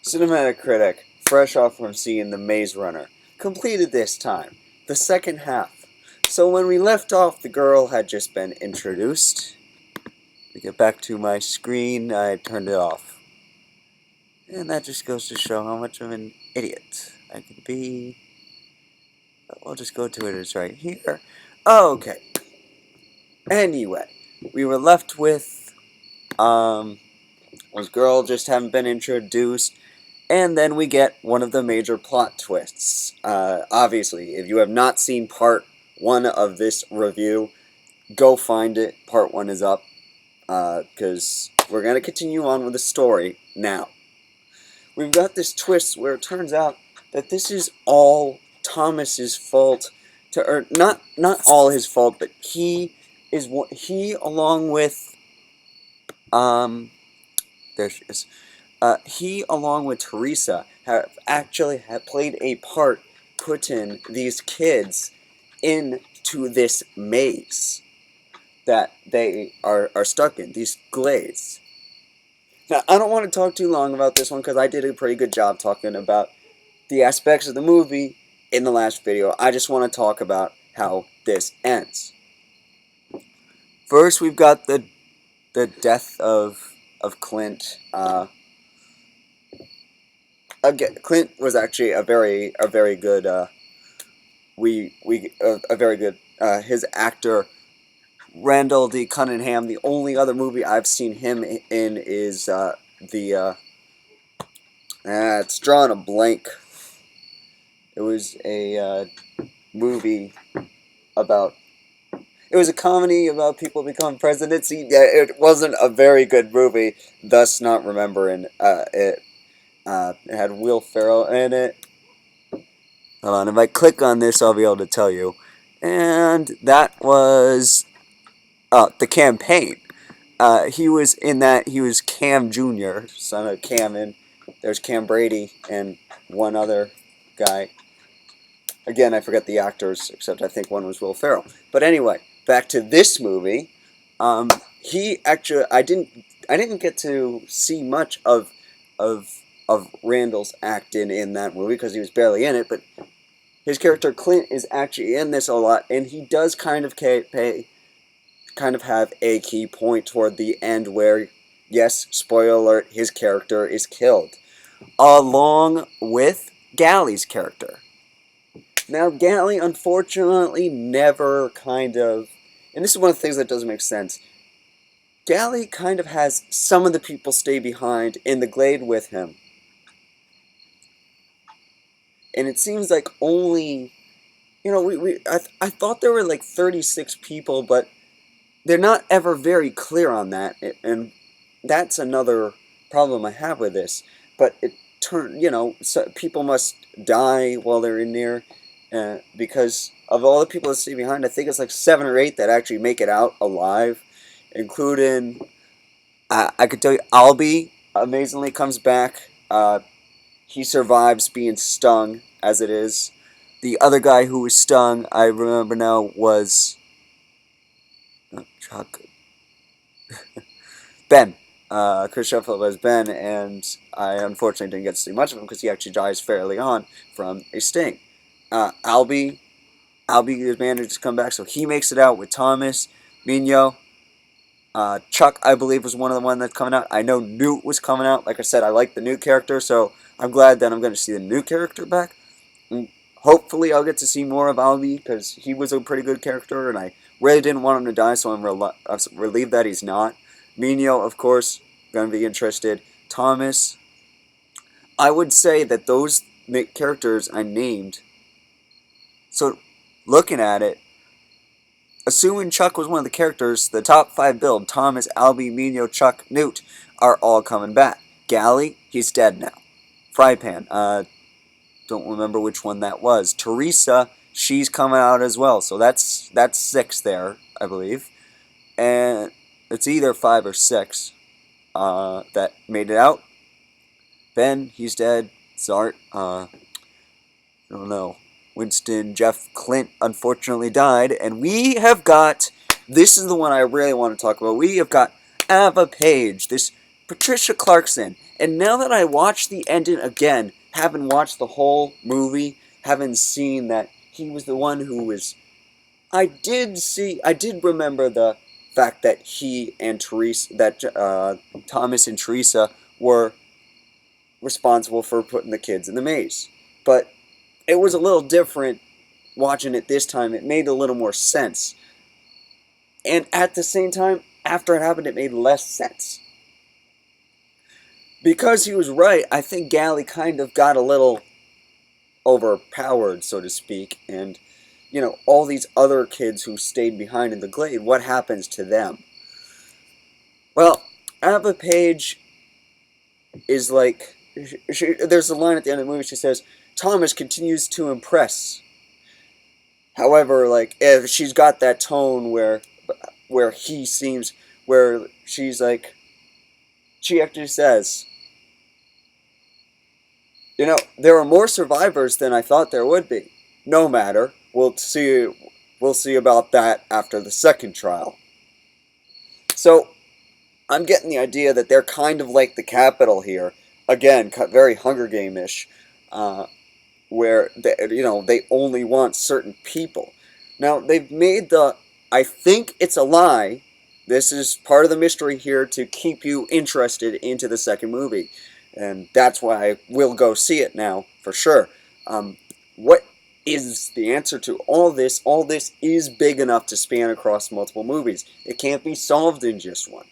CinematicCritic, fresh off from seeing The Maze Runner, completed this time, the second half. So when we left off, the girl had just been introduced. To get back to my screen, I turned it off. And that just goes to show how much of an idiot I can be. I'll just go to it, it's right here. Okay. Anyway, we were left with, this girl just hadn't been introduced. And then we get one of the major plot twists. Obviously, if you have not seen part 1 of this review, go find it. Part 1 is up. Because we're going to continue on with the story now. We've got this twist where it turns out that this is all Thomas's fault. Or not all his fault, but he along with... there she is. He, along with Teresa, have played a part putting these kids into this maze that they are stuck in, these glades. Now, I don't want to talk too long about this one because I did a pretty good job talking about the aspects of the movie in the last video. I just want to talk about how this ends. First, we've got the death of Clint. Again, Clint was actually a very good his actor Randall D. Cunningham. The only other movie I've seen him in is it's drawing a blank. It was a movie about. It was a comedy about people becoming presidents. It wasn't a very good movie, thus not remembering it. It had Will Ferrell in it. Hold on, if I click on this, I'll be able to tell you. And that was The Campaign. He was in that. He was Cam Jr., son of Cam, and there's Cam Brady and one other guy. Again, I forget the actors, except I think one was Will Ferrell. But anyway, back to this movie. He actually, I didn't get to see much of Randall's acting in that movie because he was barely in it, but his character Clint is actually in this a lot, and he does kind of have a key point toward the end where, yes, spoiler alert, his character is killed, along with Gally's character. Now, Gally, unfortunately, never and this is one of the things that doesn't make sense, Gally kind of has some of the people stay behind in the glade with him. And it seems like only, I thought there were like 36 people, but they're not ever very clear on that. And that's another problem I have with this. But so people must die while they're in there. Because of all the people that stay behind, I think it's like 7 or 8 that actually make it out alive. Including, I could tell you, Albie amazingly comes back. He survives being stung, as it is. The other guy who was stung, I remember now, was Chuck. Ben. Chris Sheffield was Ben, and I unfortunately didn't get to see much of him because he actually dies fairly on from a sting. Albie managed to come back, so he makes it out with Thomas, Mino. Chuck, I believe, was one of the ones that's coming out. I know Newt was coming out. Like I said, I like the Newt character, so I'm glad that I'm going to see the Newt character back. And hopefully I'll get to see more of Albie, because he was a pretty good character, and I really didn't want him to die, so I'm relieved that he's not. Mino, of course, going to be interested. Thomas, I would say that those characters I named, so looking at it, assuming Chuck was one of the characters, the top 5 build, Thomas, Albie, Mino, Chuck, Newt, are all coming back. Gally, he's dead now. Frypan, don't remember which one that was. Teresa, she's coming out as well, so that's 6 there, I believe. And it's either 5 or 6 that made it out. Ben, he's dead. Zart, I don't know. Winston, Jeff, Clint, unfortunately died. And we have got, this is the one I really want to talk about. We have got Ava Page, this Patricia Clarkson. And now that I watched the ending again, having watched the whole movie, having seen that he was the one who was... I did remember the fact that he and Thomas and Teresa were responsible for putting the kids in the maze. But it was a little different watching it this time. It made a little more sense. And at the same time, after it happened, it made less sense. Because he was right, I think Gally kind of got a little overpowered, so to speak, and, you know, all these other kids who stayed behind in the glade, what happens to them? Well, Ava Page is like, there's a line at the end of the movie, she says, Thomas continues to impress. However, like, if she's got that tone where he seems, where she's like, she actually says, you know, there are more survivors than I thought there would be. No matter, we'll see about that after the second trial. So, I'm getting the idea that they're kind of like the Capitol here. Again, very Hunger Game-ish, where they only want certain people. Now, they've made I think it's a lie. This is part of the mystery here to keep you interested into the second movie. And that's why I will go see it now, for sure. What is the answer to all this? All this is big enough to span across multiple movies. It can't be solved in just one.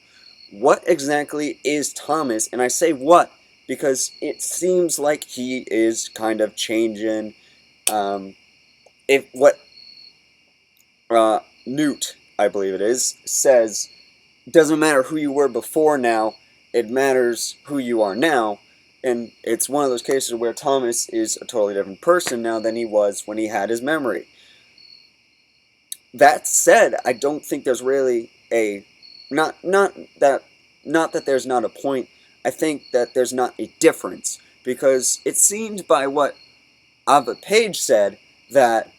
What exactly is Thomas? And I say what because it seems like he is kind of changing. Newt, I believe it is, says, doesn't matter who you were before now, it matters who you are now. And it's one of those cases where Thomas is a totally different person now than he was when he had his memory. That said, I don't think there's really a... Not that there's not a point. I think that there's not a difference. Because it seemed by what Ava Page said that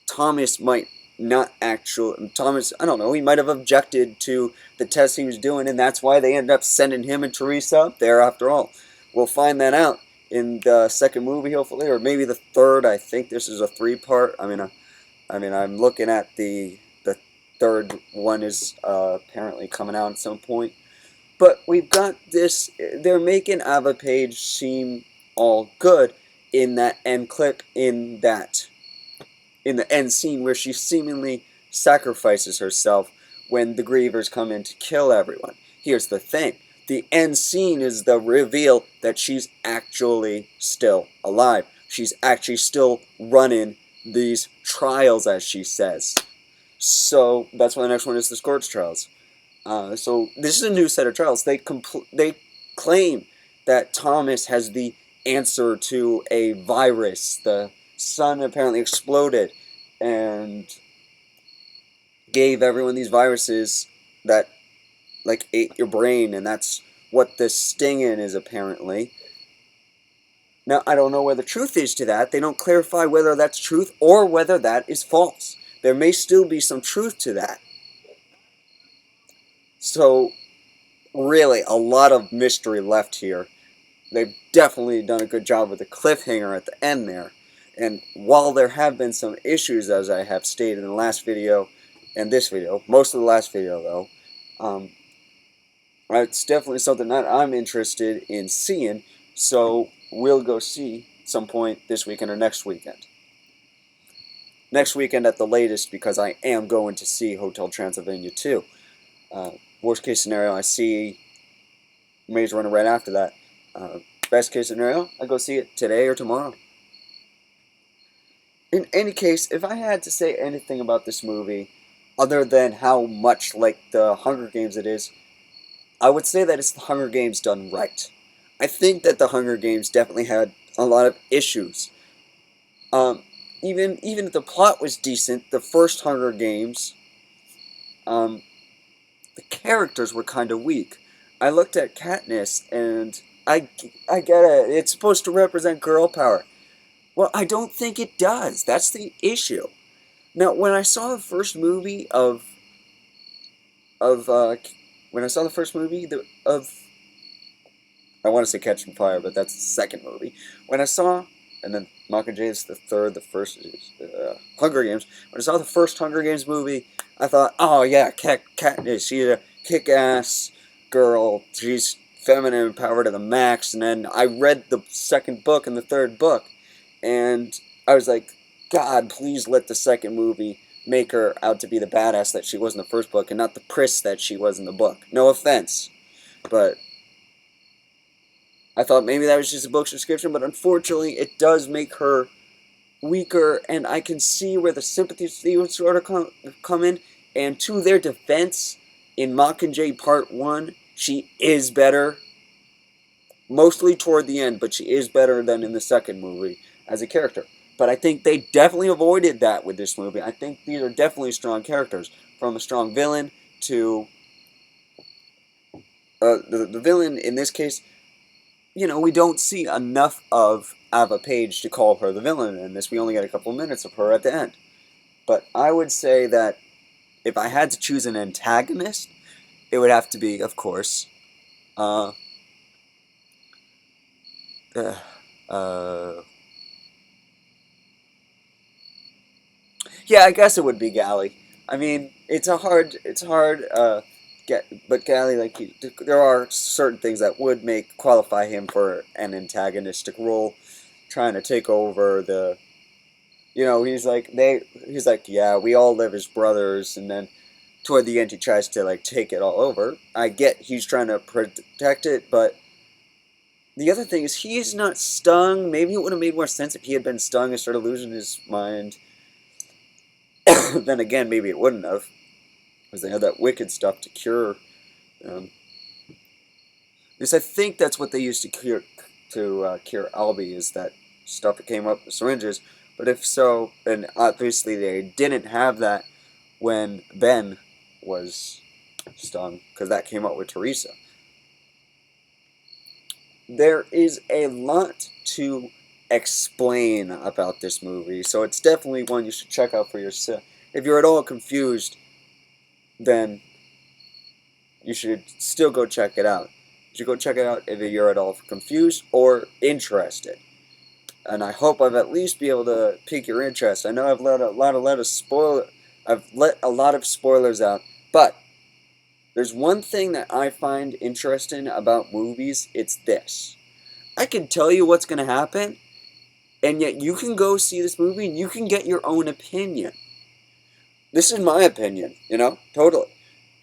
Thomas might not actually... Thomas, I don't know, he might have objected to the test he was doing, and that's why they ended up sending him and Teresa up there after all. We'll find that out in the second movie, hopefully, or maybe the third. I think this is a three-part. I mean, I'm looking at the third one is apparently coming out at some point. But we've got this... They're making Ava Page seem all good in that end clip, in the end scene where she seemingly sacrifices herself when the Grievers come in to kill everyone. Here's the thing. The end scene is the reveal that she's actually still alive. She's actually still running these trials, as she says. So that's why the next one is the Scorch trials. So this is a new set of trials. They claim that Thomas has the answer to a virus. The sun apparently exploded and gave everyone these viruses that like ate your brain, and that's what the stinging is apparently. Now, I don't know where the truth is to that. They don't clarify whether that's truth or whether that is false. There may still be some truth to that. So, really, a lot of mystery left here. They've definitely done a good job with the cliffhanger at the end there. And while there have been some issues, as I have stated in the last video and this video, most of the last video though, it's definitely something that I'm interested in seeing, so we'll go see some point this weekend or next weekend. Next weekend at the latest, because I am going to see Hotel Transylvania 2. Worst case scenario, I see Maze Runner right after that. Best case scenario, I go see it today or tomorrow. In any case, if I had to say anything about this movie, other than how much like the Hunger Games it is, I would say that it's the Hunger Games done right. I think that the Hunger Games definitely had a lot of issues. Even if the plot was decent, the first Hunger Games, the characters were kind of weak. I looked at Katniss, and I get it. It's supposed to represent girl power. Well, I don't think it does. That's the issue. Now, when I saw the first movie of when I saw the first movie I want to say Catching Fire, but that's the second movie. When I saw, and then Mockingjay is the third, the first is Hunger Games. When I saw the first Hunger Games movie, I thought, oh yeah, she's a kick-ass girl. She's feminine and power to the max. And then I read the second book and the third book, and I was like, God, please let the second movie make her out to be the badass that she was in the first book, and not the priss that she was in the book. No offense, but I thought maybe that was just a book's description, but unfortunately, it does make her weaker, and I can see where the sympathy sort of come in. And to their defense, in Mockingjay Part 1, she is better, mostly toward the end, but she is better than in the second movie as a character. But I think they definitely avoided that with this movie. I think these are definitely strong characters, from a strong villain to the villain in this case. You know, we don't see enough of Ava Page to call her the villain in this. We only get a couple minutes of her at the end. But I would say that if I had to choose an antagonist, it would have to be, of course, uh, yeah, I guess it would be Gally. I mean, it's hard, but Gally, like, there are certain things that would qualify him for an antagonistic role, trying to take over the, he's like, yeah, we all live as brothers, and then toward the end he tries to, like, take it all over. I get he's trying to protect it, but the other thing is he's not stung. Maybe it would have made more sense if he had been stung and started losing his mind. Then again, maybe it wouldn't have, because they had that wicked stuff to cure. Because I think that's what they used to cure Albie, is that stuff that came up with syringes. But if so, and obviously they didn't have that when Ben was stung, because that came up with Teresa. There is a lot to explain about this movie, so it's definitely one you should check out for yourself. If you're at all confused, then you should still go check it out. You should go check it out if you're at all confused or interested. And I hope I've at least be able to pique your interest. I know I've let a lot of spoilers out, but there's one thing that I find interesting about movies. It's this: I can tell you what's going to happen, and yet you can go see this movie and you can get your own opinion. This is my opinion, totally.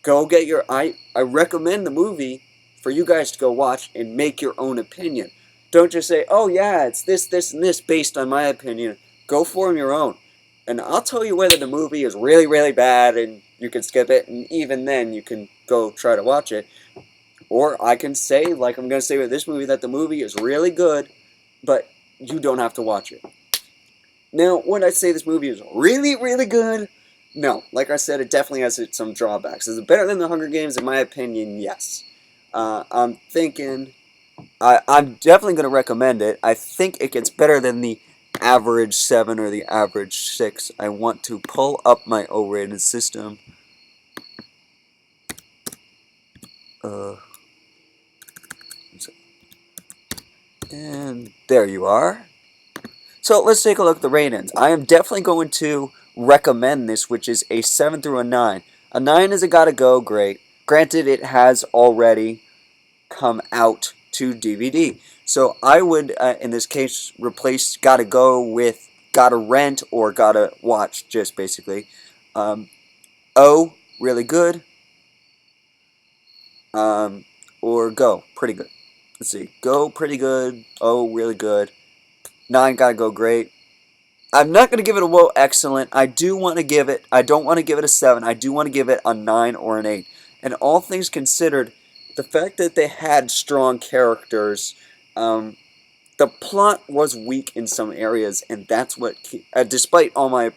Go get I recommend the movie for you guys to go watch and make your own opinion. Don't just say, oh yeah, it's this, this, and this based on my opinion. Go form your own. And I'll tell you whether the movie is really, really bad and you can skip it, and even then you can go try to watch it. Or I can say, like I'm going to say with this movie, that the movie is really good, but you don't have to watch it. Now, when I say this movie is really, really good, no. Like I said, it definitely has some drawbacks. Is it better than The Hunger Games? In my opinion, yes. I'm thinking... I'm definitely going to recommend it. I think it gets better than the average 7 or the average 6. I want to pull up my O-rated system. And there you are. So let's take a look at the ratings. I am definitely going to recommend this, which is a 7 through a 9. A 9 is a gotta go grade. Granted, it has already come out to DVD. So I would, in this case, replace gotta go with gotta rent or gotta watch, just basically. O, really good. Or go, pretty good. Let's see. Go, pretty good. O, really good. 9, gotta go, great. I'm not going to give it a whoa, excellent. I don't want to give it a 7. I do want to give it a 9 or an 8. And all things considered, the fact that they had strong characters, the plot was weak in some areas, and that's what, despite all my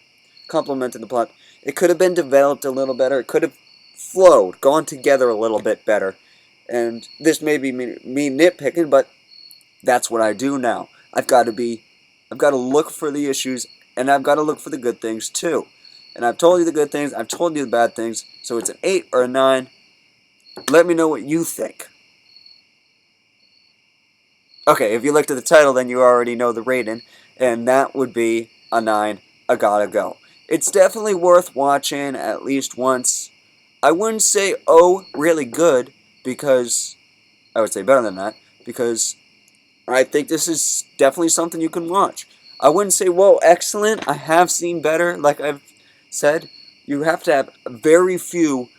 compliment to the plot, it could have been developed a little better. It could have flowed, gone together a little bit better. And this may be me nitpicking, but that's what I do now. I've got to look for the issues, and I've got to look for the good things too. And I've told you the good things, I've told you the bad things, so it's an 8 or a 9. Let me know what you think. Okay, if you looked at the title, then you already know the rating, and that would be a 9, a gotta go. It's definitely worth watching at least once. I wouldn't say, oh, really good, because I would say better than that, because I think this is definitely something you can watch. I wouldn't say, whoa, excellent. I have seen better, like I've said. You have to have very few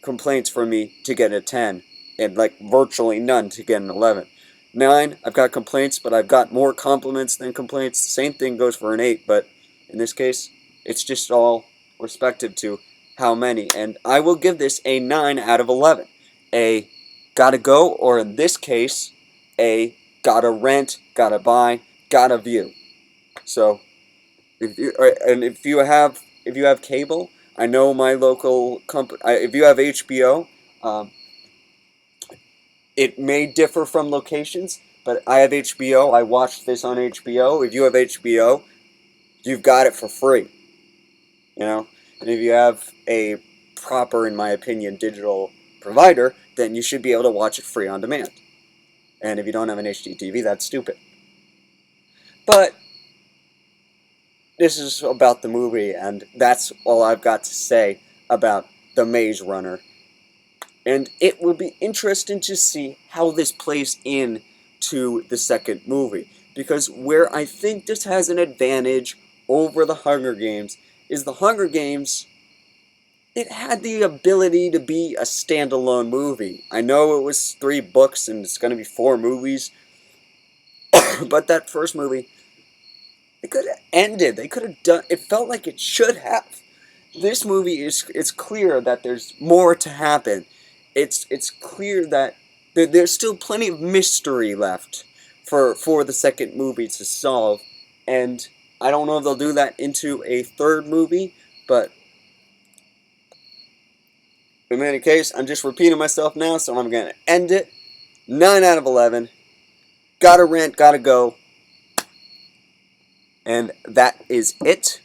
complaints for me to get a 10, and like virtually none to get an 11. 9, I've got complaints, but I've got more compliments than complaints. The same thing goes for an 8, but in this case, it's just all respective to how many. And I will give this a 9 out of 11. A gotta go, or in this case, a gotta rent, gotta buy, gotta view. So, if you have cable, I know my local company. If you have HBO, um, it may differ from locations, but I have HBO. I watched this on HBO. If you have HBO, you've got it for free. You know, and if you have a proper, in my opinion, digital provider, then you should be able to watch it free on demand. And if you don't have an HD TV, that's stupid. But this is about the movie, and that's all I've got to say about The Maze Runner. And it will be interesting to see how this plays in to the second movie. Because where I think this has an advantage over the Hunger Games is the Hunger Games, it had the ability to be a standalone movie. I know it was 3 books and it's going to be 4 movies, but that first movie, it could have ended. They could have done, it felt like it should have. This movie it's clear that there's more to happen. It's clear that there's still plenty of mystery left for the second movie to solve, and I don't know if they'll do that into a third movie, but in any case, I'm just repeating myself now, so I'm gonna end it. 9 out of 11. Gotta rent, gotta go, and that is it.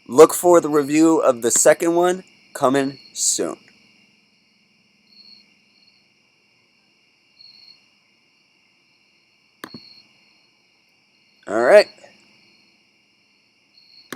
Look for the review of the second one coming soon. All right.